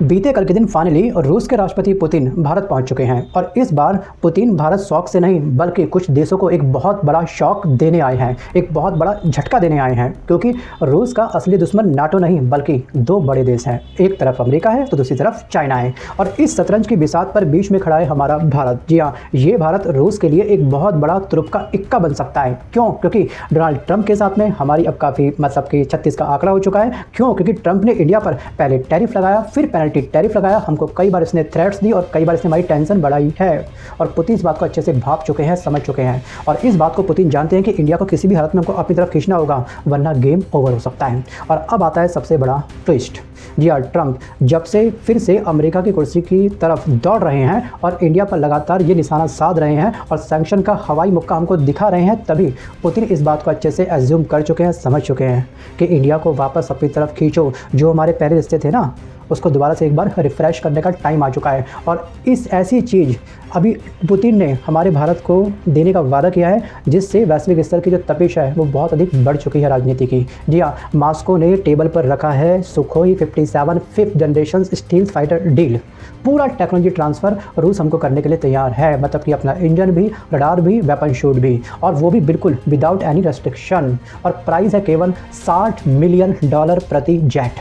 बीते कल के दिन फाइनली रूस के राष्ट्रपति पुतिन भारत पहुंच चुके हैं और इस बार पुतिन भारत शौक से नहीं बल्कि कुछ देशों को एक बहुत बड़ा शौक देने आए हैं, एक बहुत बड़ा झटका देने आए हैं, क्योंकि रूस का असली दुश्मन नाटो नहीं बल्कि दो बड़े देश हैं। एक तरफ अमेरिका है तो दूसरी तरफ चाइना है और इस शतरंज की बिसात पर बीच में खड़ा है हमारा भारत। जी हाँ, ये भारत रूस के लिए एक बहुत बड़ा तुरुप का इक्का बन सकता है। क्यों? क्योंकि डोनाल्ड ट्रंप के साथ में हमारी अब काफ़ी मतलब कि 36 का आंकड़ा हो चुका है। क्यों? क्योंकि ट्रंप ने इंडिया पर पहले टैरिफ लगाया, फिर पेनल्टी टैरिफ लगाया, हमको कई बार इसने थ्रेट्स दी और कई बार इसने हमारी टेंशन बढ़ाई है। और पुतिन इस बात को अच्छे से भाप चुके हैं, समझ चुके हैं और इस बात को पुतिन जानते हैं कि इंडिया को किसी भी हालत में हमको अपनी तरफ खींचना होगा वरना गेम ओवर हो सकता है। और अब आता है सबसे बड़ा ट्विस्ट। जी हाँ, ट्रंप जब से फिर से अमेरिका की कुर्सी की तरफ दौड़ रहे हैं और इंडिया पर लगातार ये निशाना साध रहे हैं और सैंक्शन का हवाई मुक्का हमको दिखा रहे हैं, तभी पुतिन इस बात को अच्छे से एज्यूम कर चुके हैं, समझ चुके हैं कि इंडिया को वापस अपनी तरफ खींचो। जो हमारे पहले रिश्ते थे ना, उसको दोबारा से एक बार रिफ़्रेश करने का टाइम आ चुका है। और इस ऐसी चीज़ अभी पुतिन ने हमारे भारत को देने का वादा किया है, जिससे वैश्विक स्तर की जो तपिश है वो बहुत अधिक बढ़ चुकी है राजनीति की। जी हाँ, मॉस्को ने टेबल पर रखा है Sukhoi 57 5th generation steel fighter deal. पूरा टेक्नोलॉजी ट्रांसफ़र रूस हमको करने के लिए तैयार है, मतलब कि अपना इंजन भी, रडार भी, वेपन शूट भी, और वो भी बिल्कुल विदाउट एनी रेस्ट्रिक्शन। और प्राइस है केवल $60 मिलियन प्रति जेट,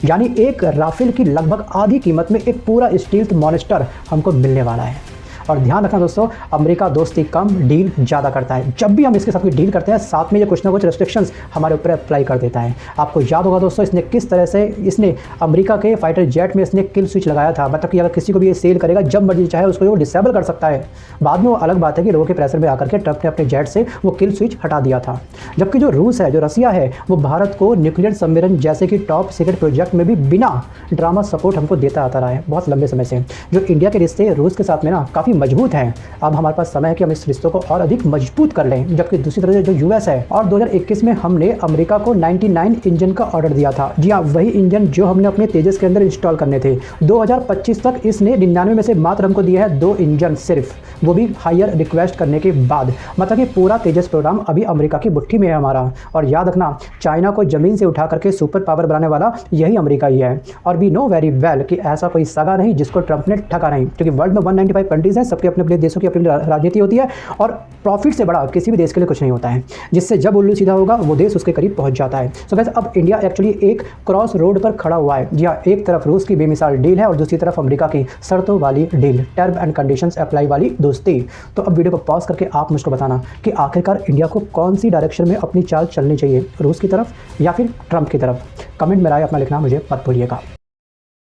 यानी एक राफेल की लगभग आधी कीमत में एक पूरा स्टील्थ मॉन्स्टर हमको मिलने वाला है। और ध्यान रखना दोस्तों, अमेरिका दोस्ती कम डील ज़्यादा करता है। जब भी हम इसके साथ कोई डील करते हैं, साथ में ये कुछ ना कुछ रेस्ट्रिक्शंस हमारे ऊपर अप्लाई कर देता है। आपको याद होगा दोस्तों, इसने किस तरह से अमेरिका के फाइटर जेट में इसने किल स्विच लगाया था, मतलब कि अगर किसी को भी ये सेल करेगा जब मर्जी चाहे उसको वो डिसेबल कर सकता है। बाद में वो अलग बात है कि लोगों के प्रेशर में आकर के ट्रंप ने अपने जेट से वो किल स्विच हटा दिया था। जबकि जो रूस है, जो रसिया है, वो भारत को न्यूक्लियर सम्मेलन जैसे कि टॉप सीक्रेट प्रोजेक्ट में भी बिना ड्रामा सपोर्ट हमको देता आता रहा है बहुत लंबे समय से। जो इंडिया के रिश्ते रूस के साथ में ना काफ़ी मजबूत हैं। अब हमारे पास समय है कि हम इस रिश्तों को और अधिक मजबूत कर लें। जबकि दूसरी तरफ जो यूएस है, और 2021 में हमने अमेरिका को 99 इंजन का ऑर्डर दिया था। जी हाँ, वही इंजन जो हमने अपने तेजस के अंदर इंस्टॉल करने थे। 2025 तक इसने 99 में से मात्र हमको दिया है 2 इंजन सिर्फ, वो भी हायर रिक्वेस्ट करने के बाद। मतलब कि पूरा तेजस प्रोग्राम अभी अमेरिका की मुट्ठी में है हमारा। और याद रखना, चाइना को जमीन से उठा करके सुपर पावर बनाने वाला यही अमेरिका ही है। और वी नो वेरी वेल कि ऐसा कोई सगा नहीं जिसको ट्रंप ने ठगा नहीं, क्योंकि वर्ल्ड में 195 कंट्रीज हैं, सबके अपने अपने देशों की अपनी राजनीति होती है और प्रॉफिट से बड़ा किसी भी देश के लिए कुछ नहीं होता है, जिससे जब उल्लू सीधा होगा वो देश उसके करीब पहुंच जाता है। सो गाइस, अब इंडिया एक्चुअली एक क्रॉस रोड पर खड़ा हुआ है। जी हाँ, एक तरफ रूस की बेमिसाल डील है और दूसरी तरफ अमेरिका की शर्तों वाली deal, term and conditions apply वाली दोस्ती। तो अब वीडियो को पॉज करके आप मुझको बताना कि आखिरकार इंडिया को कौन सी डायरेक्शन में अपनी चाल चलनी चाहिए, रूस की तरफ या फिर ट्रंप की तरफ। कमेंट में राय अपना लिखना मुझे मत भूलिएगा।